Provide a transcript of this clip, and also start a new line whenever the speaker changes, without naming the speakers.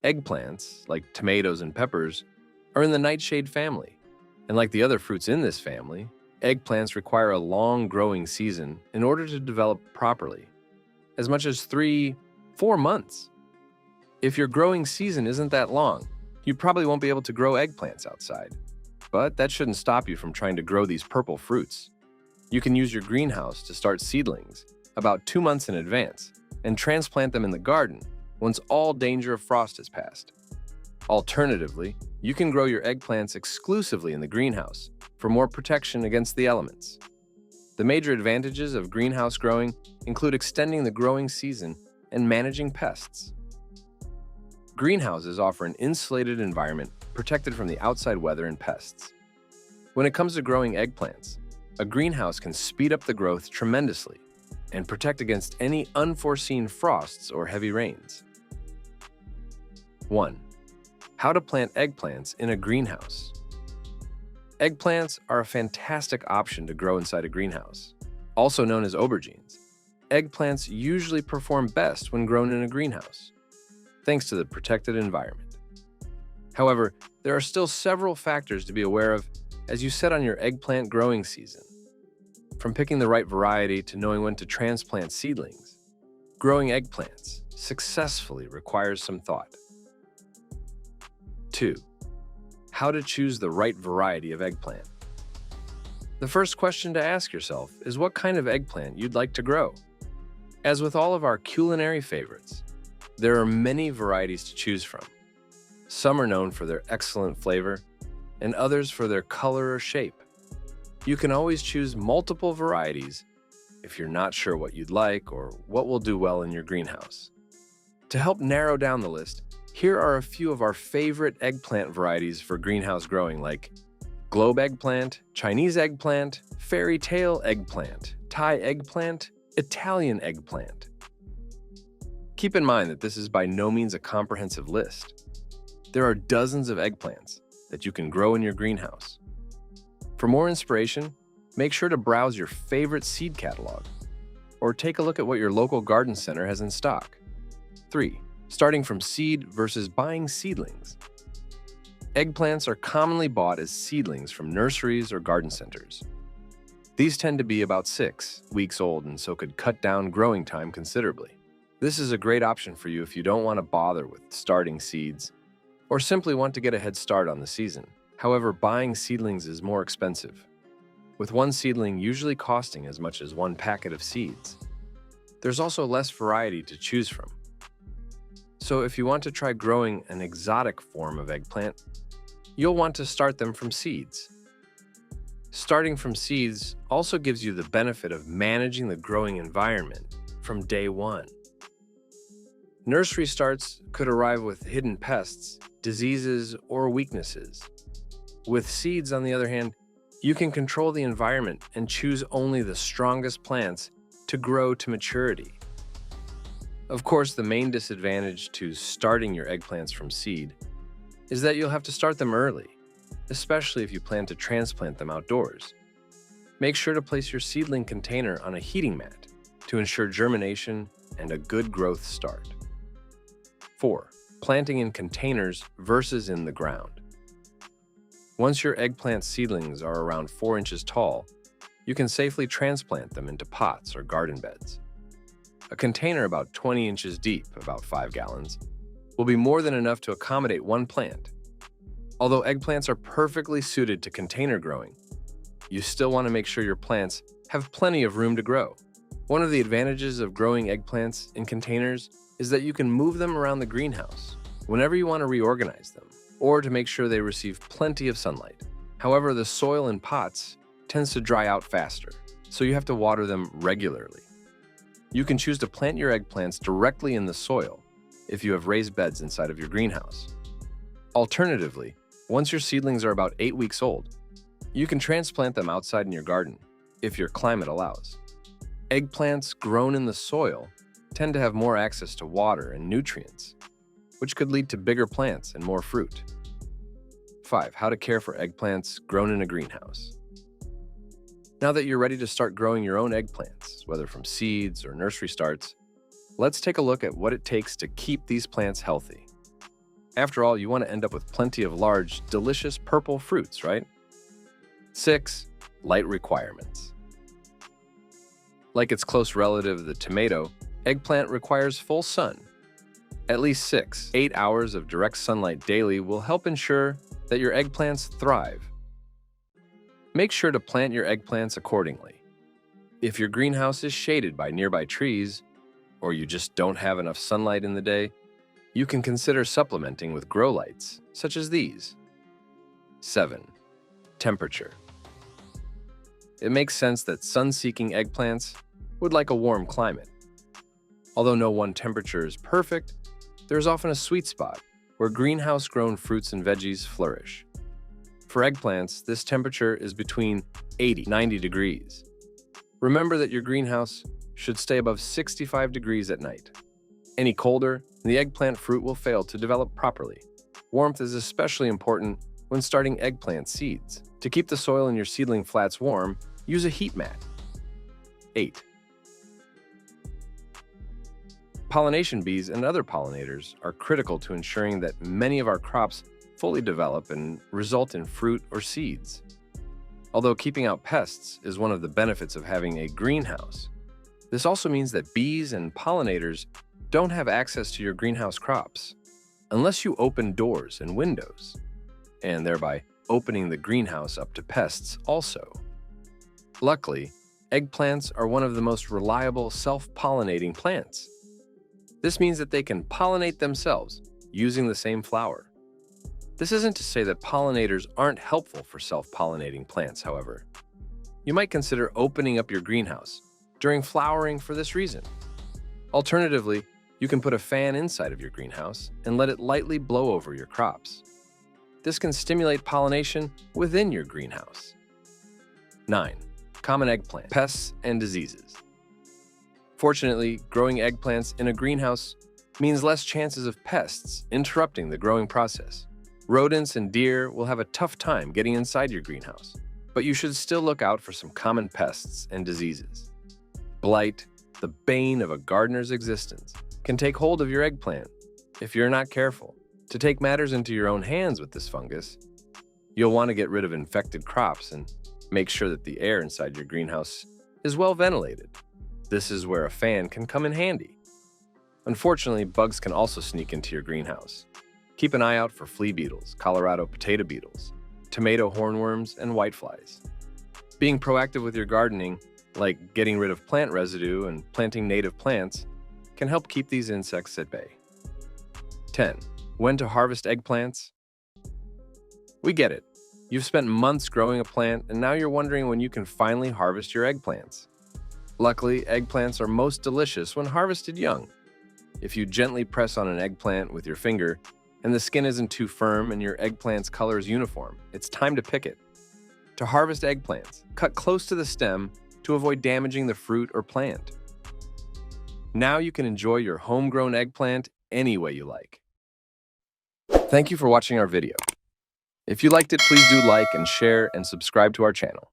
Eggplants, like tomatoes and peppers, are in the nightshade family. And like the other fruits in this family, eggplants require a long growing season in order to develop properly, as much as 3-4 months. If your growing season isn't that long, you probably won't be able to grow eggplants outside. But that shouldn't stop you from trying to grow these purple fruits. You can use your greenhouse to start seedlings about 2 months in advance and transplant them in the garden once all danger of frost has passed. Alternatively, you can grow your eggplants exclusively in the greenhouse for more protection against the elements. The major advantages of greenhouse growing include extending the growing season and managing pests. Greenhouses offer an insulated environment protected from the outside weather and pests. When it comes to growing eggplants, a greenhouse can speed up the growth tremendously and protect against any unforeseen frosts or heavy rains. 1. How to plant eggplants in a greenhouse. Eggplants are a fantastic option to grow inside a greenhouse, also known as aubergines. Eggplants usually perform best when grown in a greenhouse, thanks to the protected environment. However, there are still several factors to be aware of as you set on your eggplant growing season. From picking the right variety to knowing when to transplant seedlings, growing eggplants successfully requires some thought. 2. How to choose the right variety of eggplant. The first question to ask yourself is what kind of eggplant you'd like to grow. As with all of our culinary favorites, there are many varieties to choose from. Some are known for their excellent flavor, and others for their color or shape. You can always choose multiple varieties if you're not sure what you'd like or what will do well in your greenhouse. To help narrow down the list, here are a few of our favorite eggplant varieties for greenhouse growing, like globe eggplant, Chinese eggplant, fairy tale eggplant, Thai eggplant, Italian eggplant. Keep in mind that this is by no means a comprehensive list. There are dozens of eggplants that you can grow in your greenhouse. For more inspiration, make sure to browse your favorite seed catalog or take a look at what your local garden center has in stock. 3. Starting from seed versus buying seedlings. Eggplants are commonly bought as seedlings from nurseries or garden centers. These tend to be about 6 weeks old and so could cut down growing time considerably. This is a great option for you if you don't want to bother with starting seeds or simply want to get a head start on the season. However, buying seedlings is more expensive, with one seedling usually costing as much as one packet of seeds. There's also less variety to choose from. So if you want to try growing an exotic form of eggplant, you'll want to start them from seeds. Starting from seeds also gives you the benefit of managing the growing environment from day one. Nursery starts could arrive with hidden pests, diseases, or weaknesses. With seeds, on the other hand, you can control the environment and choose only the strongest plants to grow to maturity. Of course, the main disadvantage to starting your eggplants from seed is that you'll have to start them early, especially if you plan to transplant them outdoors. Make sure to place your seedling container on a heating mat to ensure germination and a good growth start. 4. Planting in containers versus in the ground. Once your eggplant seedlings are around 4 inches tall, you can safely transplant them into pots or garden beds. A container about 20 inches deep, about 5 gallons, will be more than enough to accommodate one plant. Although eggplants are perfectly suited to container growing, you still want to make sure your plants have plenty of room to grow. One of the advantages of growing eggplants in containers is that you can move them around the greenhouse whenever you want to reorganize them, or to make sure they receive plenty of sunlight. However, the soil in pots tends to dry out faster, so you have to water them regularly. You can choose to plant your eggplants directly in the soil if you have raised beds inside of your greenhouse. Alternatively, once your seedlings are about 8 weeks old, you can transplant them outside in your garden if your climate allows. Eggplants grown in the soil tend to have more access to water and nutrients, which could lead to bigger plants and more fruit. 5. How to care for eggplants grown in a greenhouse. Now that you're ready to start growing your own eggplants, whether from seeds or nursery starts, let's take a look at what it takes to keep these plants healthy. After all, you want to end up with plenty of large, delicious purple fruits, right? 6. Light requirements. Like its close relative, the tomato, eggplant requires full sun. At least 6–8 hours of direct sunlight daily will help ensure that your eggplants thrive. Make sure to plant your eggplants accordingly. If your greenhouse is shaded by nearby trees, or you just don't have enough sunlight in the day, you can consider supplementing with grow lights, such as these. 7. Temperature. It makes sense that sun-seeking eggplants would like a warm climate. Although no one temperature is perfect, there is often a sweet spot where greenhouse-grown fruits and veggies flourish. For eggplants, this temperature is between 80–90 degrees. Remember that your greenhouse should stay above 65 degrees at night. Any colder, the eggplant fruit will fail to develop properly. Warmth is especially important when starting eggplant seeds. To keep the soil in your seedling flats warm, use a heat mat. 8. Pollination bees and other pollinators are critical to ensuring that many of our crops fully develop and result in fruit or seeds. Although keeping out pests is one of the benefits of having a greenhouse, this also means that bees and pollinators don't have access to your greenhouse crops unless you open doors and windows, and thereby opening the greenhouse up to pests also. Luckily, eggplants are one of the most reliable self-pollinating plants. This means that they can pollinate themselves using the same flower. This isn't to say that pollinators aren't helpful for self-pollinating plants, however. You might consider opening up your greenhouse during flowering for this reason. Alternatively, you can put a fan inside of your greenhouse and let it lightly blow over your crops. This can stimulate pollination within your greenhouse. 9. Common eggplant pests and diseases. Fortunately, growing eggplants in a greenhouse means less chances of pests interrupting the growing process. Rodents and deer will have a tough time getting inside your greenhouse, but you should still look out for some common pests and diseases. Blight, the bane of a gardener's existence, can take hold of your eggplant if you're not careful. To take matters into your own hands with this fungus, you'll want to get rid of infected crops and make sure that the air inside your greenhouse is well ventilated. This is where a fan can come in handy. Unfortunately, bugs can also sneak into your greenhouse. Keep an eye out for flea beetles, Colorado potato beetles, tomato hornworms, and whiteflies. Being proactive with your gardening, like getting rid of plant residue and planting native plants, can help keep these insects at bay. 10. When to harvest eggplants? We get it. You've spent months growing a plant, and now you're wondering when you can finally harvest your eggplants. Luckily, eggplants are most delicious when harvested young. If you gently press on an eggplant with your finger, and the skin isn't too firm and your eggplant's color is uniform, it's time to pick it. To harvest eggplants, cut close to the stem to avoid damaging the fruit or plant. Now you can enjoy your homegrown eggplant any way you like. Thank you for watching our video. If you liked it, please do like and share and subscribe to our channel.